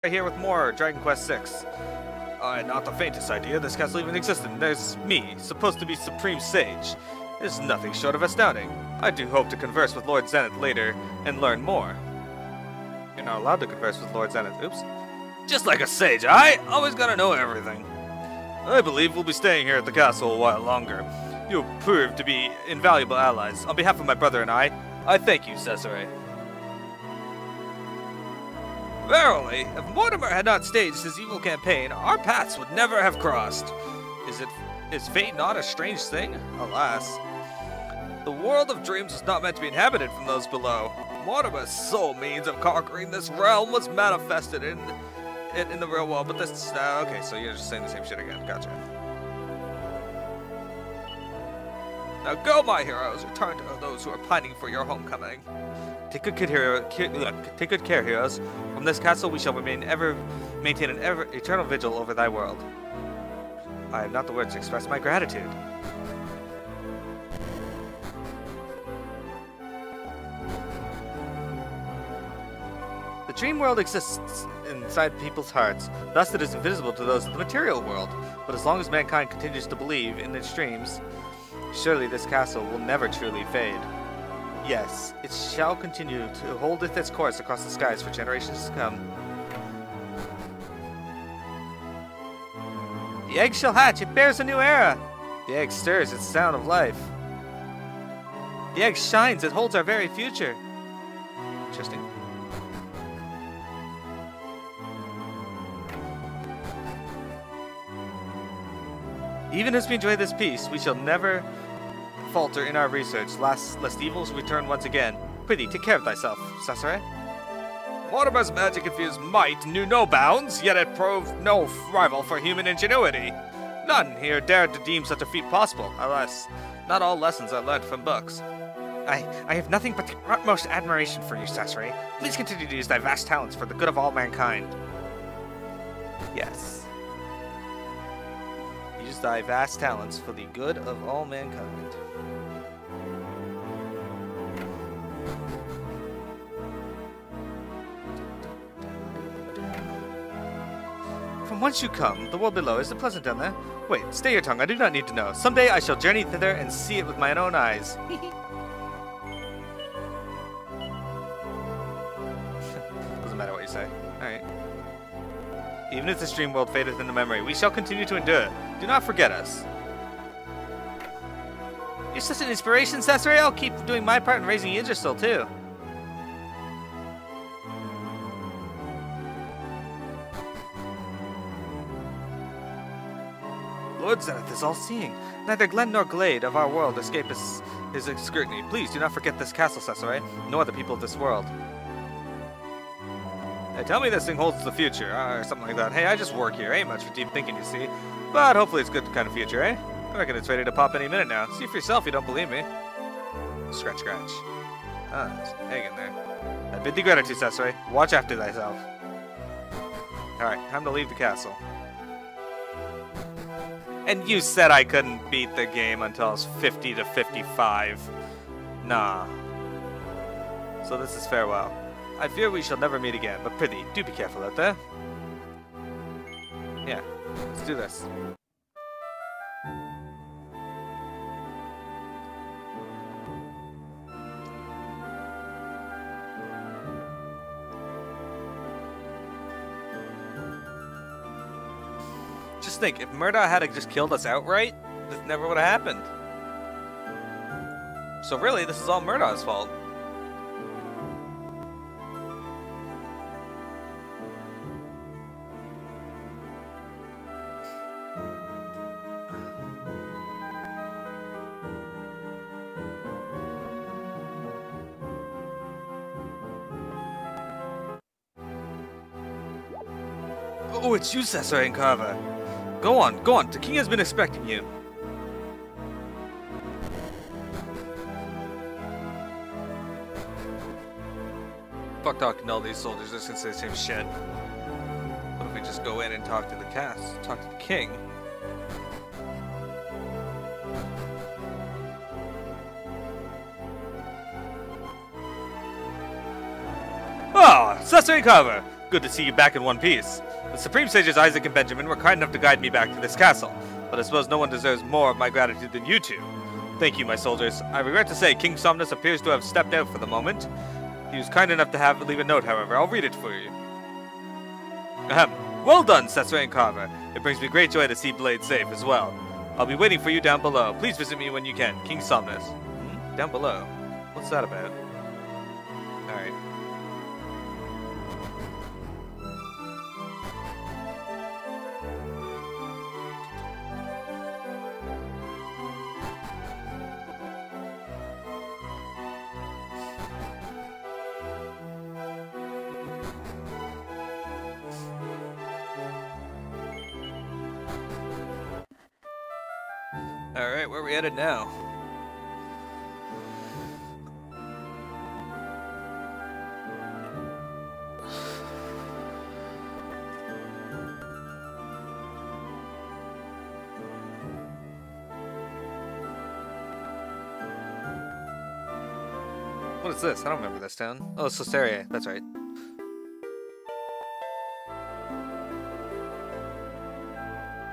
here with more Dragon Quest VI. Not the faintest idea this castle even existed. There's me, supposed to be Supreme Sage. It's nothing short of astounding. I do hope to converse with Lord Zenith later and learn more. You're not allowed to converse with Lord Zenith. Oops. Just like a sage, I always gotta know everything. I believe we'll be staying here at the castle a while longer. You'll prove to be invaluable allies. On behalf of my brother and I thank you, Cesare. Verily, if Mortimer had not staged his evil campaign, our paths would never have crossed. Is fate not a strange thing? Alas. The world of dreams was not meant to be inhabited from those below. Mortimer's sole means of conquering this realm was manifested in the real world, but this... okay, so you're just saying the same shit again. Gotcha. Now go, my heroes. Return to those who are pining for your homecoming. Take good care, heroes. From this castle we shall maintain an eternal vigil over thy world. I have not the words to express my gratitude. The dream world exists inside people's hearts, thus it is invisible to those of the material world. But as long as mankind continues to believe in its dreams, surely this castle will never truly fade. Yes, it shall continue to hold its course across the skies for generations to come. The egg shall hatch, it bears a new era. The egg stirs, its sound of life. The egg shines, it holds our very future. Interesting. Even as we enjoy this peace, we shall never falter in our research, lest evils return once again. Prithee, take care of thyself, Cesare. Mortimer's magic-infused might knew no bounds, yet it proved no rival for human ingenuity. None here dared to deem such a feat possible. Alas, not all lessons are learned from books. I have nothing but the utmost admiration for you, Cesare. Please continue to use thy vast talents for the good of all mankind. Yes. Use thy vast talents for the good of all mankind. From whence you come, the world below, is it pleasant down there? Wait, stay your tongue, I do not need to know. Someday I shall journey thither and see it with mine own eyes. Doesn't matter what you say. Alright. Even if this dream world fadeth into memory, we shall continue to endure. Do not forget us. You're such an inspiration, Cesare. I'll keep doing my part in raising Yggdrasil, too. Lord Zenith is all-seeing. Neither glen nor glade of our world escape his scrutiny. Please do not forget this castle, Cesare, nor the people of this world. Hey, tell me this thing holds the future, or something like that. Hey, I just work here. Ain't much for deep thinking, you see. But hopefully it's good kind of future, eh? I reckon it's ready to pop any minute now. See for yourself, you don't believe me. Scratch, scratch. Ah, there's an egg in there. I bid thee gratitude, Cesare. Watch after thyself. Alright, time to leave the castle. And you said I couldn't beat the game until I was 50 to 55. Nah. So this is farewell. I fear we shall never meet again, but prithee, do be careful out there. Yeah, let's do this. Just think, if Murdoch had just killed us outright, this never would have happened. So really, this is all Murdoch's fault. Oh, it's you, Cesare and Carver. Go on, the king has been expecting you. Fuck talking to all these soldiers, they're just gonna say the same shit. What if we just go in and talk to the talk to the king? Oh, Cesare and Carver! Good to see you back in one piece. The Supreme Sages Isaac and Benjamin were kind enough to guide me back to this castle, but I suppose no one deserves more of my gratitude than you two. Thank you, my soldiers. I regret to say King Somnus appears to have stepped out for the moment. He was kind enough to leave a note, however. I'll read it for you. Ahem. Well done, Cesare and Carver. It brings me great joy to see Blade safe as well. I'll be waiting for you down below. Please visit me when you can. King Somnus. Down below? What's that about? Alright. Alright, where are we headed now? What is this? I don't remember this town. Oh, Sosteria. That's right.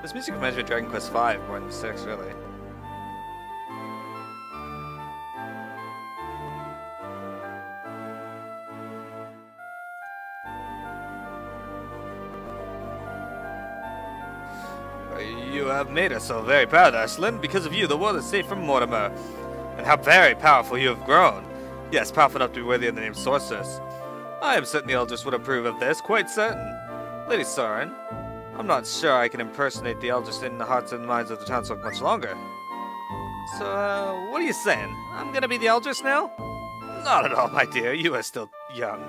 This music reminds me of Dragon Quest V more than 6, really. You have made us so very proud, Ashlyn. Because of you, the world is safe from Mortimer. And how very powerful you have grown. Yes, powerful enough to be worthy of the name Sorceress. I am certain the Elders would approve of this, quite certain. Lady Soren, I'm not sure I can impersonate the Elders in the hearts and minds of the townsfolk much longer. So, what are you saying? I'm gonna be the Elders now? Not at all, my dear. You are still young.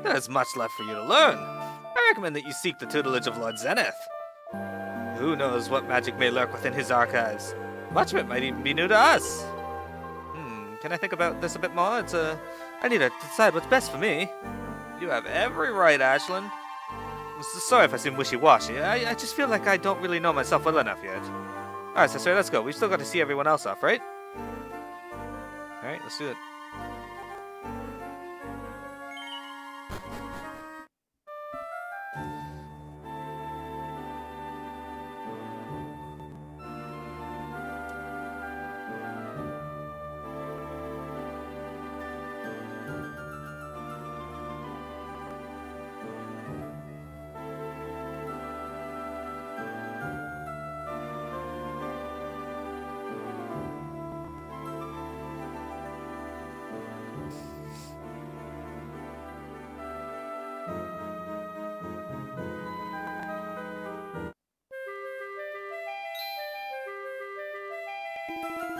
There is much left for you to learn. I recommend that you seek the tutelage of Lord Zenith. Who knows what magic may lurk within his archives? Much of it might even be new to us. Can I think about this a bit more? I need to decide what's best for me. You have every right, Ashlyn. Sorry if I seem wishy-washy. I just feel like I don't really know myself well enough yet. Alright, sister, let's go. We've still got to see everyone else off, right? Alright, let's do it.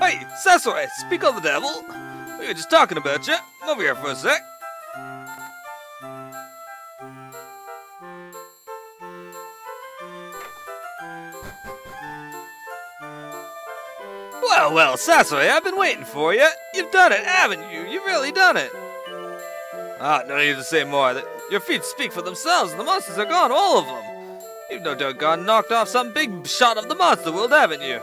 Hey, Sasori, speak of the devil. We were just talking about you. Come over here for a sec. Well, Sasori, I've been waiting for you. You've done it, haven't you? You've really done it. No need to say more. Your feet speak for themselves, and the monsters are gone, all of them. You've no doubt gone knocked off some big shot of the monster world, haven't you?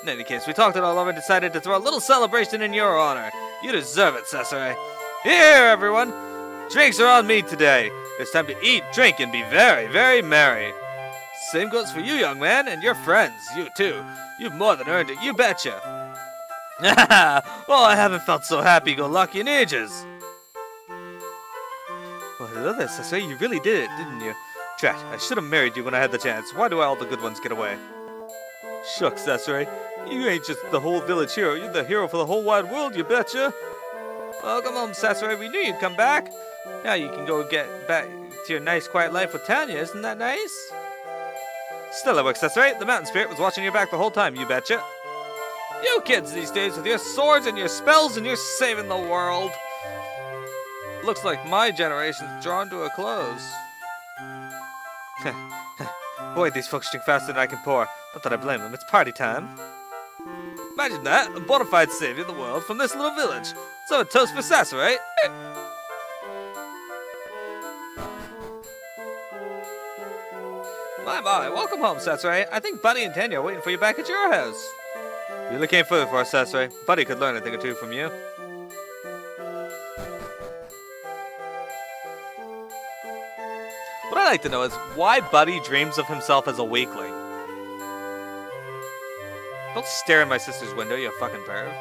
In any case, we talked it all over and decided to throw a little celebration in your honor. You deserve it, Cesare. Here, everyone. Drinks are on me today. It's time to eat, drink, and be very, very merry. Same goes for you, young man, and your friends. You, too. You've more than earned it, you betcha. Well, I haven't felt so happy-go-lucky in ages. Well, hello there, Cesare. You really did it, didn't you? Drat, I should have married you when I had the chance. Why do all the good ones get away? Shucks, Cesare. You ain't just the whole village hero. You're the hero for the whole wide world, you betcha. Welcome home, Cesare. We knew you'd come back. Now you can go get back to your nice, quiet life with Tanya. Isn't that nice? Still at work, Cesare. The mountain spirit was watching your back the whole time, you betcha. You kids these days with your swords and your spells and you're saving the world. Looks like my generation's drawn to a close. Boy, these folks drink faster than I can pour. Not that I blame them. It's party time. Imagine that, a bona fide savior of the world from this little village. So a toast for Sasser, right? My, welcome home, Sasser. I think Buddy and Tanya are waiting for you back at your house. You really came further for us, Sasser. Buddy could learn a thing or two from you. What like to know is why Buddy dreams of himself as a weakling. Don't stare in my sister's window, you fucking perv.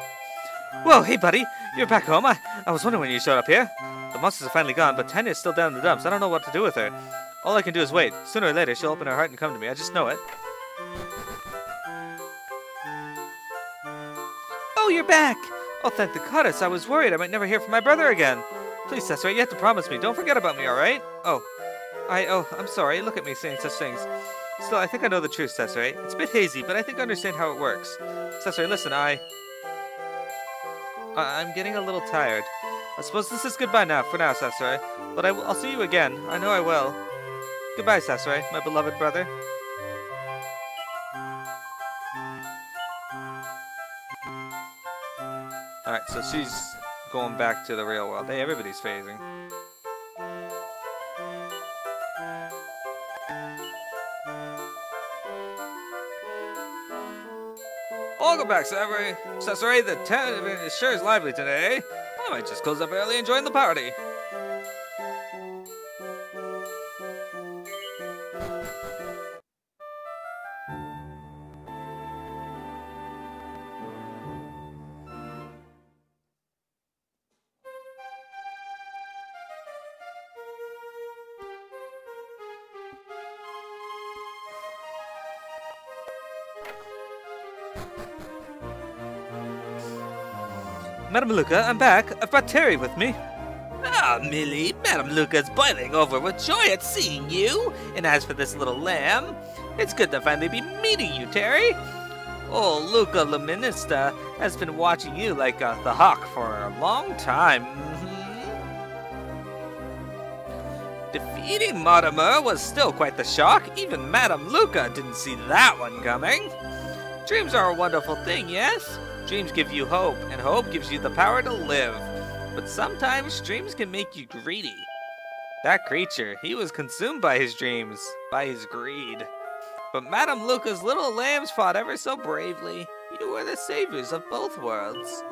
Whoa, hey buddy, you're back home. I was wondering when you showed up here. The monsters are finally gone, but Tanya's still down in the dumps. I don't know what to do with her. All I can do is wait. Sooner or later, she'll open her heart and come to me. I just know it. Oh, you're back! Oh, thank the goddess. I was worried I might never hear from my brother again. Please, Cesare, you have to promise me. Don't forget about me, alright? Oh, I'm sorry. Look at me saying such things. Still, I think I know the truth, Cesare. It's a bit hazy, but I think I understand how it works. Cesare, listen, I'm getting a little tired. I suppose this is goodbye now, for now, Cesare. But I'll see you again. I know I will. Goodbye, Cesare, my beloved brother. Alright, so she's going back to the real world. Hey, everybody's phasing. Welcome back, Cesare. The tavern is sure is lively today. I might just close up early and join the party. Madame Luca, I'm back. I've brought Terry with me. Ah, Millie, Madame Luca's boiling over with joy at seeing you. And as for this little lamb, it's good to finally be meeting you, Terry. Oh, Luca Luminista has been watching you like the hawk for a long time. Defeating Mortimer was still quite the shock. Even Madame Luca didn't see that one coming. Dreams are a wonderful thing, yes? Dreams give you hope, and hope gives you the power to live. But sometimes dreams can make you greedy. That creature, he was consumed by his dreams, by his greed. But Madame Luca's little lambs fought ever so bravely. You were the saviors of both worlds.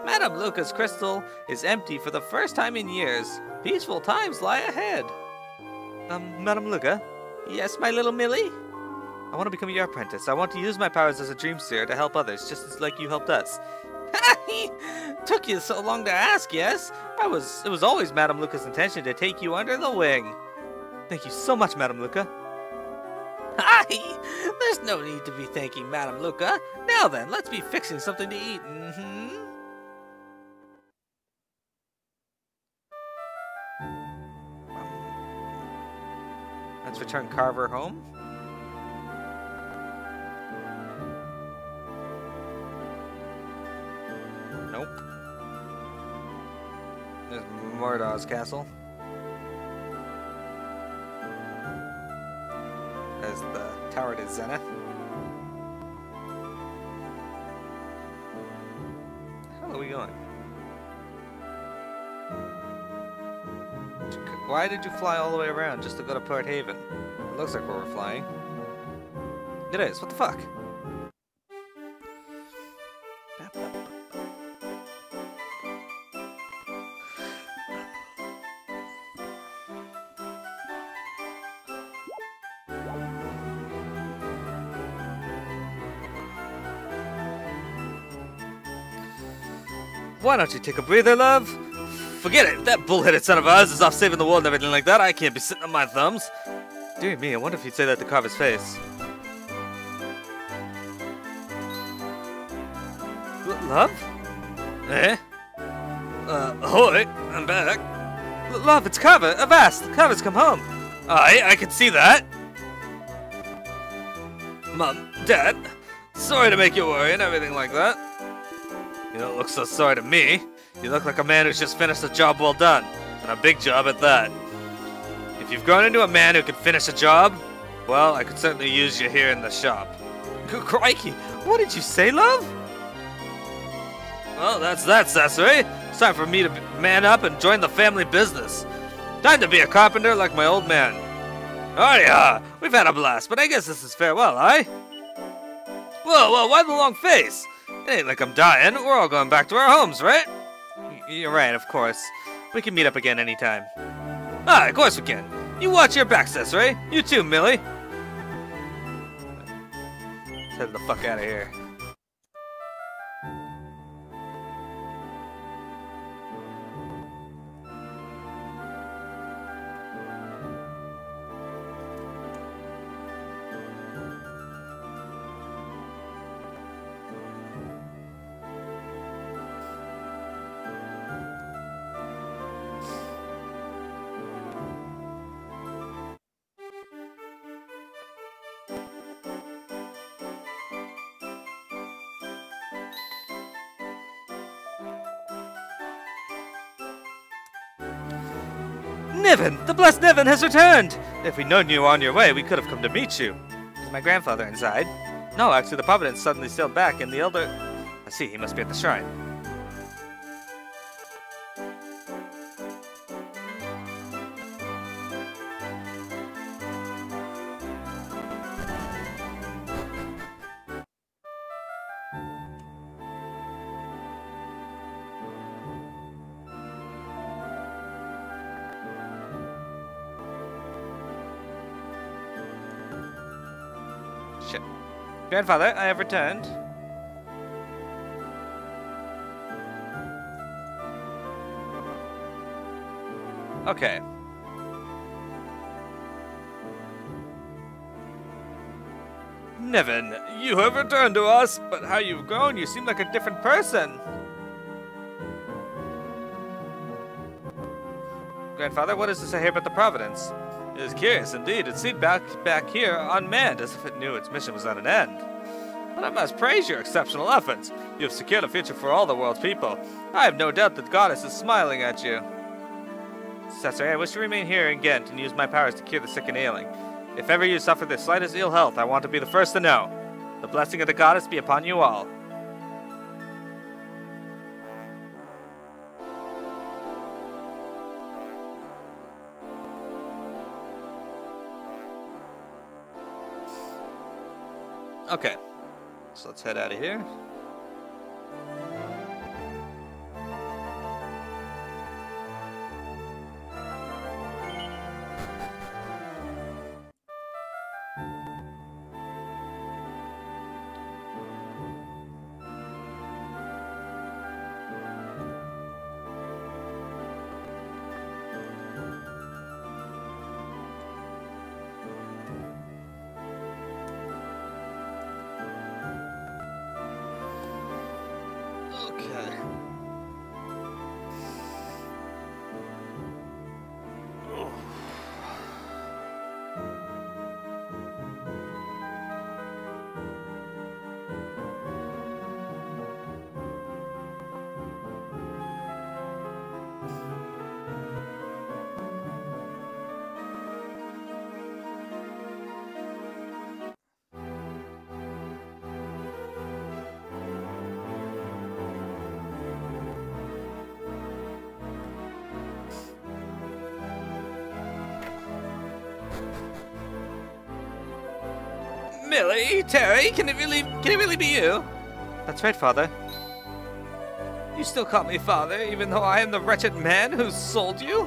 Madame Luca's crystal is empty for the first time in years. Peaceful times lie ahead. Madame Luca? Yes, my little Millie? I want to become your apprentice. I want to use my powers as a dream seer to help others, just as like you helped us. Took you so long to ask, yes? It was always Madame Luca's intention to take you under the wing. Thank you so much, Madame Luca. There's no need to be thanking Madame Luca. Now then, let's be fixing something to eat. Let's return Carver home. Nope. There's Mordau's castle. There's the Tower to Zenith. How are we going? Why did you fly all the way around just to go to Port Haven? It looks like where we're flying. It is. What the fuck? Why don't you take a breather, love? Forget it. That bullheaded son of ours is off saving the world and everything like that. I can't be sitting on my thumbs. Dear me, I wonder if he'd say that to Carver's face. Love? Eh? Ahoy, I'm back. Love, it's Carver. Avast, Carver's come home. Aye, I can see that. Mom, Dad, sorry to make you worry and everything like that. You don't look so sorry to me. You look like a man who's just finished a job well done, and a big job at that. If you've grown into a man who can finish a job, well, I could certainly use you here in the shop. Crikey, what did you say, love? Well, that's that, Cesare. It's time for me to man up and join the family business. Time to be a carpenter like my old man. Oh, we've had a blast, but I guess this is farewell, eh? Whoa, why the long face? It ain't like I'm dying. We're all going back to our homes, right? You're right, of course. We can meet up again anytime. Of course we can. You watch your back, Cesare. You too, Millie. Let's head the fuck out of here. Niven! The blessed Niven has returned! If we'd known you were on your way, we could have come to meet you. Is my grandfather inside? No, actually the Providence suddenly sailed back and the elder... I see, he must be at the shrine. Shit. Grandfather, I have returned. Okay. Niven, you have returned to us, but how you've grown, you seem like a different person. Grandfather, what is this I hear about the Providence? It is curious indeed. It seemed back here unmanned, as if it knew its mission was at an end. But I must praise your exceptional efforts. You have secured a future for all the world's people. I have no doubt that the goddess is smiling at you. Cesare, I wish to remain here in Ghent and use my powers to cure the sick and ailing. If ever you suffer the slightest ill health, I want to be the first to know. The blessing of the goddess be upon you all. Okay, so let's head out of here. Okay. Millie, Terry, can it really be you? That's right, Father. You still call me Father, even though I am the wretched man who sold you?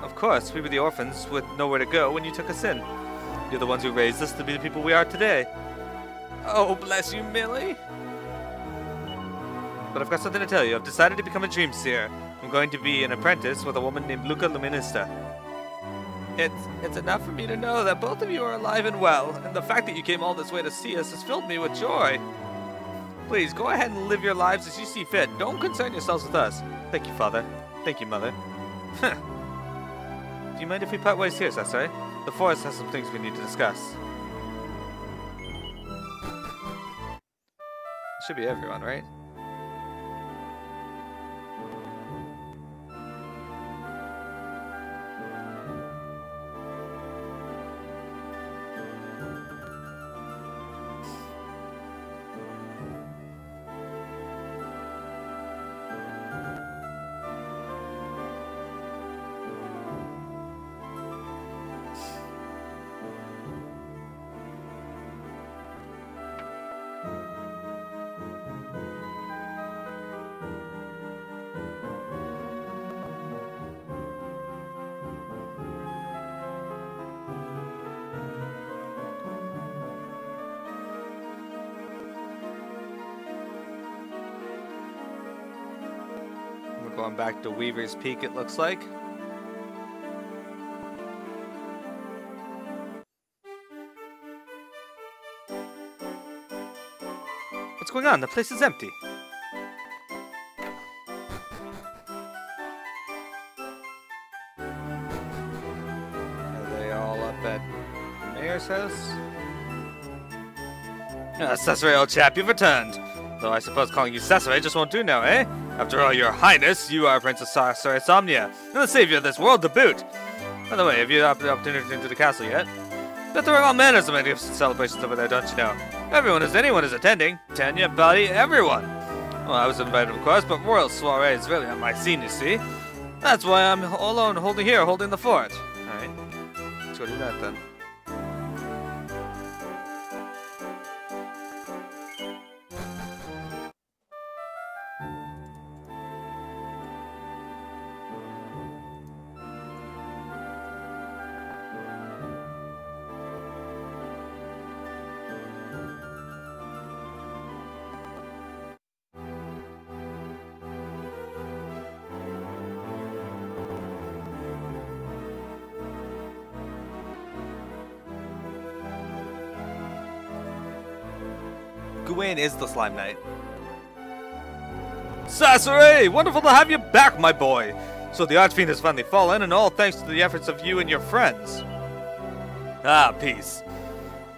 Of course, we were the orphans with nowhere to go when you took us in. You're the ones who raised us to be the people we are today. Oh, bless you, Millie. But I've got something to tell you. I've decided to become a dream seer. I'm going to be an apprentice with a woman named Luca Luminista. It's enough for me to know that both of you are alive and well, and the fact that you came all this way to see us has filled me with joy. Please, go ahead and live your lives as you see fit. Don't concern yourselves with us. Thank you, Father. Thank you, Mother. Do you mind if we part ways here, Cesare? The forest has some things we need to discuss. Should be everyone, right? Going back to Weaver's Peak, it looks like. What's going on? The place is empty. Are they all up at the mayor's house? Cesare, old chap, you've returned. Though I suppose calling you Cesare just won't do now, eh? After all, your highness, you are Princess Cesare Somnia, and the savior of this world to boot. By the way, have you had the opportunity into the castle yet? But there are all manners of magnificent celebrations over there, don't you know? Anyone is attending. Tanya, Buddy, everyone. Well, I was invited, of course, but royal soiree is really on my scene, you see. That's why I'm alone holding the fort. Alright, let's go do that then. Gooing is the Slime Knight. Cesare! Wonderful to have you back, my boy! So the Archfiend has finally fallen, and all thanks to the efforts of you and your friends. Ah, peace.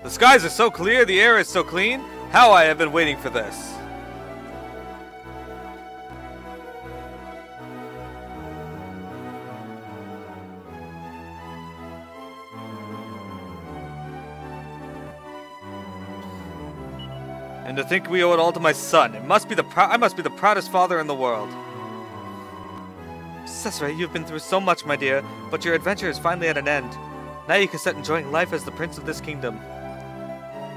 The skies are so clear, the air is so clean. How I have been waiting for this. And to think we owe it all to my son. I must be the proudest father in the world. Cesare, you've been through so much, my dear, but your adventure is finally at an end. Now you can start enjoying life as the prince of this kingdom.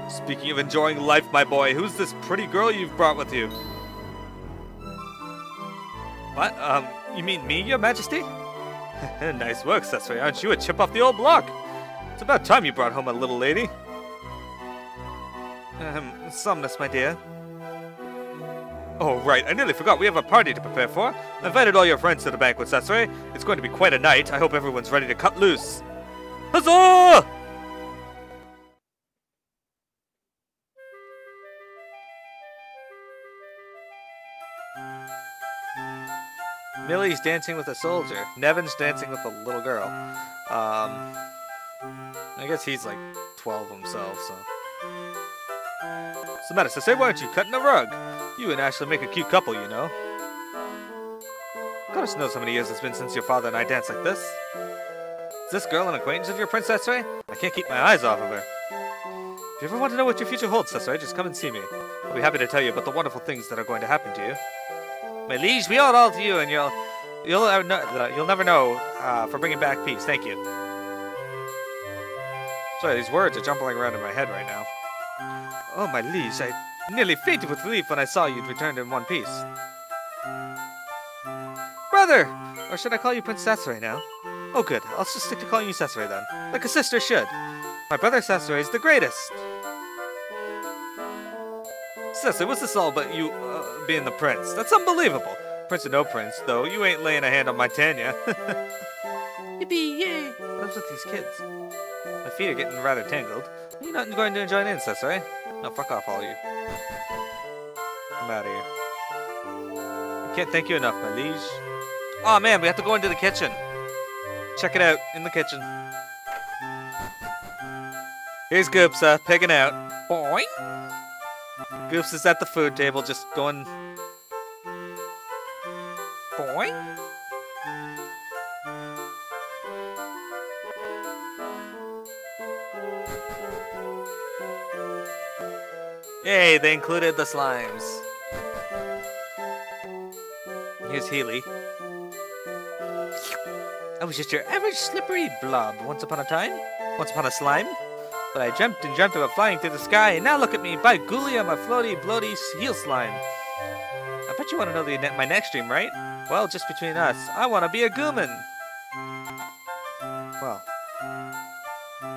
Speaking of enjoying life, my boy, who's this pretty girl you've brought with you? What? You mean me, your majesty? Nice work, Cesare. Aren't you a chip off the old block? It's about time you brought home a little lady. Somnus, my dear. Oh, right. I nearly forgot. We have a party to prepare for. I invited all your friends to the banquet, Cesare. It's going to be quite a night. I hope everyone's ready to cut loose. Huzzah! Millie's dancing with a soldier. Nevin's dancing with a little girl. I guess he's like 12 himself, so... What's the matter, Cesare? Why aren't you cutting a rug? You and Ashley make a cute couple, you know. Goddess knows how many years it's been since your father and I danced like this. Is this girl an acquaintance of your Princess Cesare? I can't keep my eyes off of her. If you ever want to know what your future holds, Cesare, just come and see me. I'll be happy to tell you about the wonderful things that are going to happen to you. My liege, we owe it all to you, and you'll never know for bringing back peace. Thank you. Sorry, these words are jumbling around in my head right now. Oh, my liege, I nearly fainted with relief when I saw you'd returned in one piece. Brother! Or should I call you Prince Cesare now? Oh, good. I'll just stick to calling you Cesare then. Like a sister should. My brother Cesare is the greatest. Cesare, what's this all about you being the prince? That's unbelievable. Prince or no prince, though, you ain't laying a hand on my Tanya. Yippee, yay! What's with these kids? My feet are getting rather tangled. Are you not going to join in, Cesare? No, fuck off, all of you. I'm out of here. I can't thank you enough, my liege. Oh man, we have to go into the kitchen. Check it out, in the kitchen. Here's Goopsa, pigging out. Boing! Goops is at the food table, just going... Boing! Yay, they included the slimes. Here's Healy. I was just your average slippery blob once upon a time. Once upon a slime. But I dreamt and dreamt about flying through the sky, and now look at me. By Ghoulie, I'm a floaty, bloaty heel slime. I bet you want to know my next dream, right? Well, just between us, I want to be a Gooman. Well,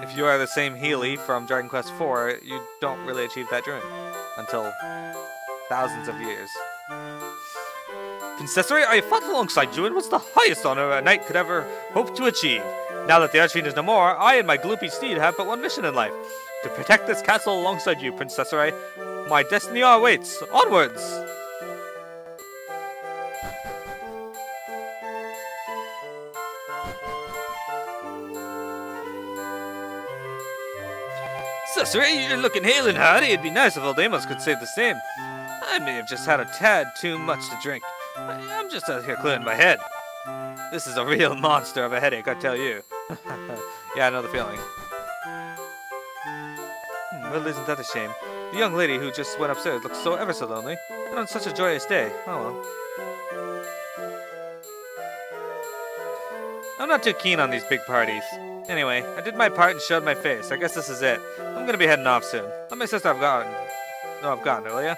if you are the same Healy from Dragon Quest IV, you don't really achieve that dream until thousands of years. Princess Ray, I fought alongside you and was the highest honor a knight could ever hope to achieve. Now that the Archfiend is no more, I and my gloopy steed have but one mission in life. To protect this castle alongside you, Princess Ray. My destiny awaits. Onwards! Cesare, you're looking hale and hearty. It'd be nice if old Amos could say the same. I may have just had a tad too much to drink. I'm just out here clearing my head. This is a real monster of a headache, I tell you. Yeah, I know the feeling. Well, isn't that a shame? The young lady who just went upstairs looks so ever so lonely, and on such a joyous day. Oh well. I'm not too keen on these big parties. Anyway, I did my part and showed my face. I guess this is it. I'm gonna be heading off soon. Let my sister have gotten. No, I've gotten her, will ya?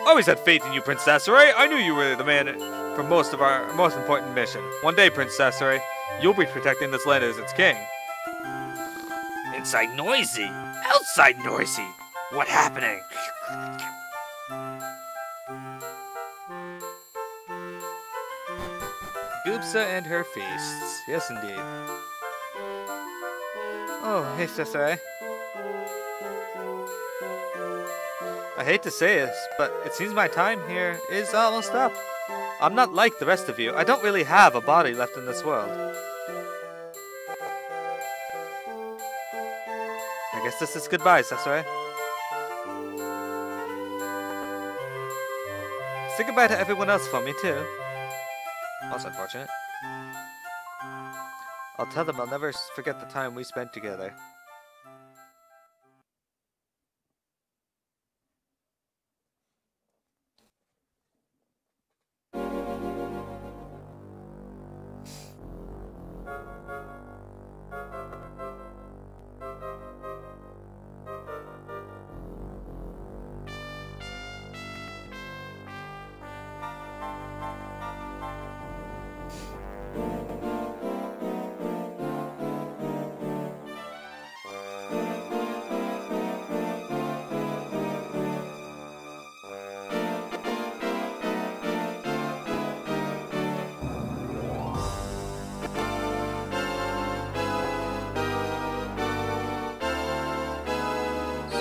Always had faith in you, Princess Ray. I knew you were the man for most of our most important mission. One day, Princess Ray, you'll be protecting this land as its king. Inside noisy. Outside noisy. What happening? Goopsa and her feasts. Yes, indeed. Oh, hey, Sister. I hate to say this, but it seems my time here is almost up. I'm not like the rest of you. I don't really have a body left in this world. I guess this is goodbye, Cesare. Say goodbye to everyone else for me, too. That's unfortunate. I'll tell them I'll never forget the time we spent together.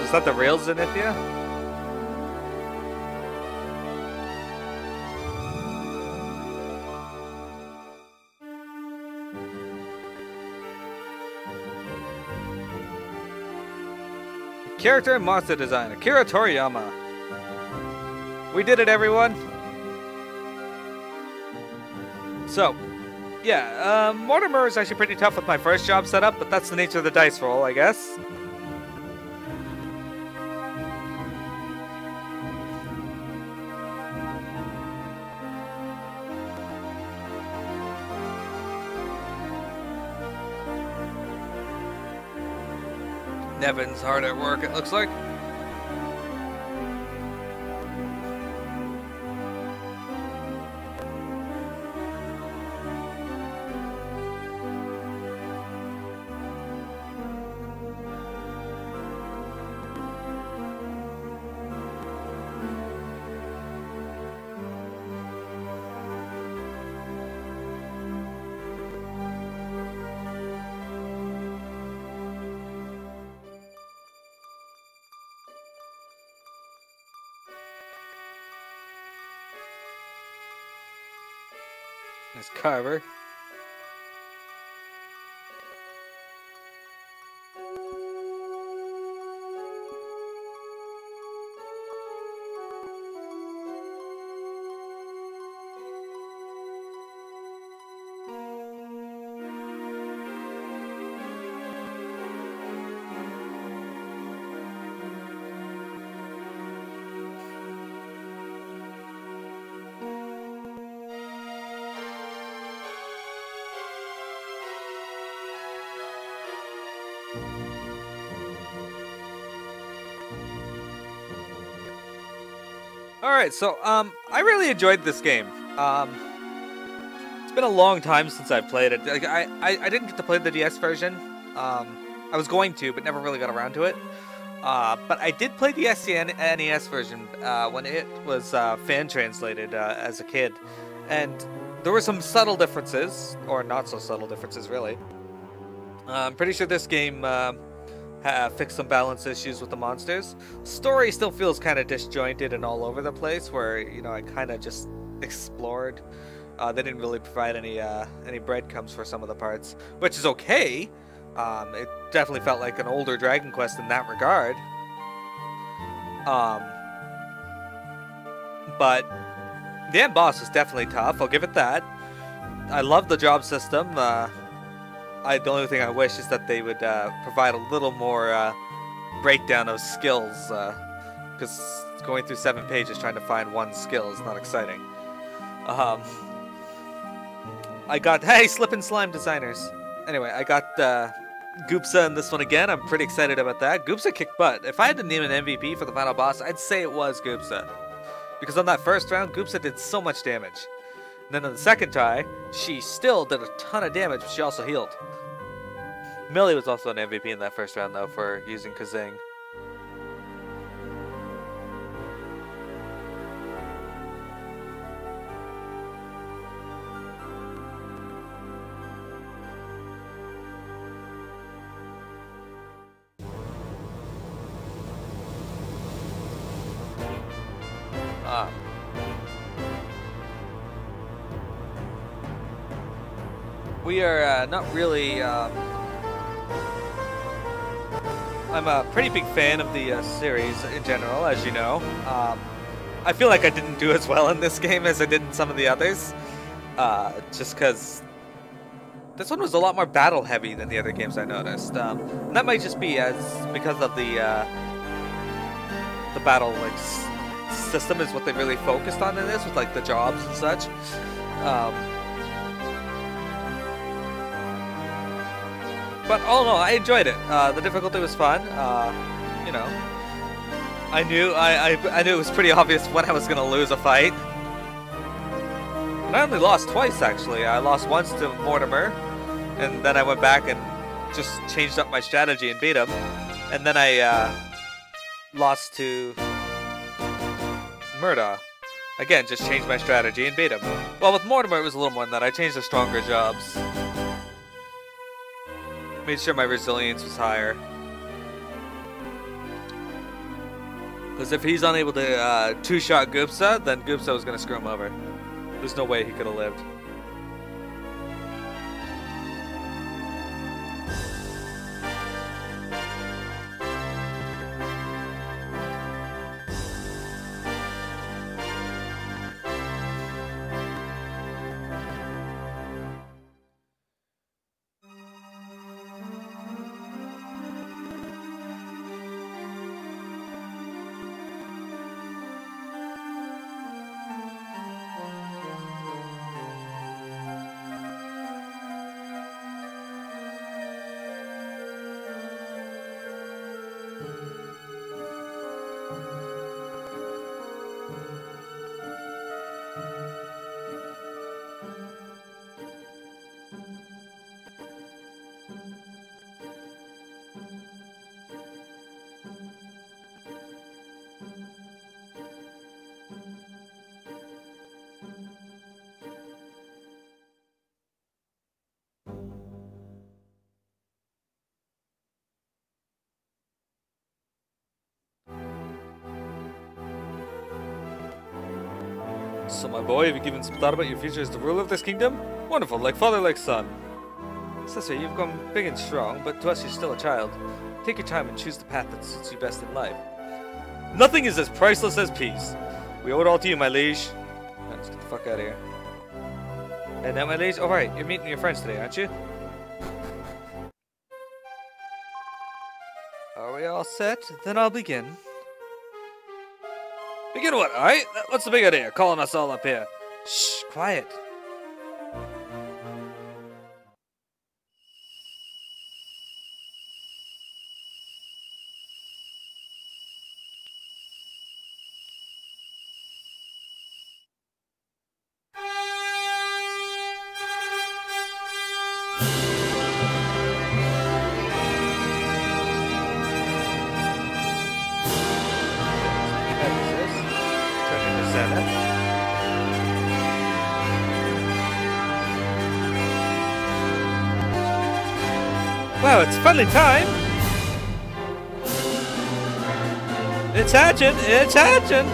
Is that the real Zenithia? Character and monster design, Akira Toriyama. We did it, everyone. So, yeah, Mortimer is actually pretty tough with my first job setup, but that's the nature of the dice roll, I guess. Nevin's hard at work, it looks like. Miss Carver. Alright, so, I really enjoyed this game. It's been a long time since I've played it. Like, I didn't get to play the DS version. I was going to, but never really got around to it. But I did play the SNES version when it was fan translated as a kid, and there were some subtle differences, or not so subtle differences, really. I'm pretty sure this game fixed some balance issues with the monsters. Story still feels kind of disjointed and all over the place, where, you know, I kind of just explored. They didn't really provide any breadcrumbs for some of the parts, which is okay. It definitely felt like an older Dragon Quest in that regard. But the end boss was definitely tough, I'll give it that. I love the job system. The only thing I wish is that they would provide a little more breakdown of skills, because going through 7 pages trying to find one skill is not exciting. I got, hey, Slip and Slime designers. Anyway, I got Goopsa in this one again. I'm pretty excited about that. Goopsa kicked butt. If I had to name an MVP for the final boss, I'd say it was Goopsa. Because on that first round, Goopsa did so much damage. And then on the second try, she still did a ton of damage, but she also healed. Millie was also an MVP in that first round, though, for using Kazing. We are not really... I'm a pretty big fan of the series in general, as you know. I feel like I didn't do as well in this game as I did in some of the others. Just because this one was a lot more battle heavy than the other games I noticed. And that might just be because of the battle system is what they really focused on in this, with like the jobs and such. But all in all, I enjoyed it. The difficulty was fun. You know, I knew it was pretty obvious when I was gonna lose a fight. And I only lost twice, actually. I lost once to Mortimer, and then I went back and just changed up my strategy and beat him. And then I lost to Murda. Again, just changed my strategy and beat him. Well, with Mortimer, it was a little more than that. I changed the stronger jobs. Made sure my resilience was higher. Because if he's unable to two-shot Goopsa, then Goopsa was going to screw him over. There's no way he could have lived. So my boy, have you given some thought about your future as the ruler of this kingdom? Wonderful, like father, like son. Sister, you've grown big and strong, but to us you're still a child. Take your time and choose the path that suits you best in life. Nothing is as priceless as peace. We owe it all to you, my liege. Right, let's get the fuck out of here. And now, my liege, alright, you're meeting your friends today, aren't you? Are we all set? Then I'll begin. Begin what, alright? What's the big idea? Calling us all up here. Shh, quiet. Zenith. Wow, it's finally time! It's hatching! It's hatching!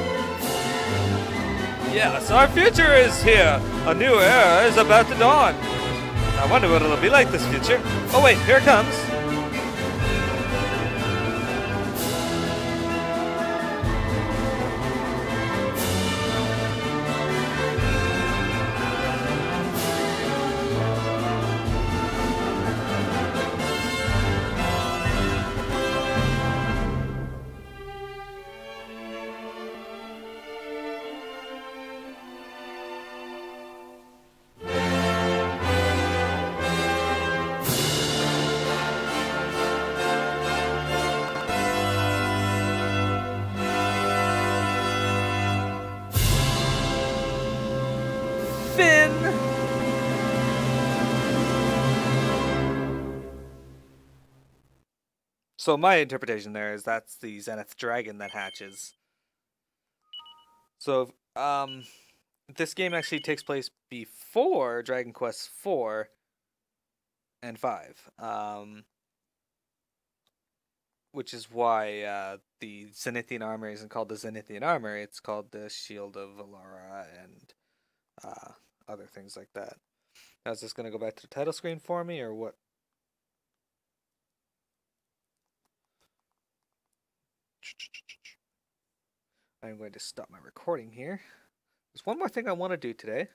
Yes, our future is here! A new era is about to dawn! I wonder what it'll be like this future. Oh wait, here it comes! So my interpretation there is that's the Zenith Dragon that hatches. So, this game actually takes place before Dragon Quest 4 and 5. Which is why the Zenithian armor isn't called the Zenithian armor, it's called the Shield of Valara and other things like that. Now, is this going to go back to the title screen for me, or what? I'm going to stop my recording here. There's one more thing I want to do today.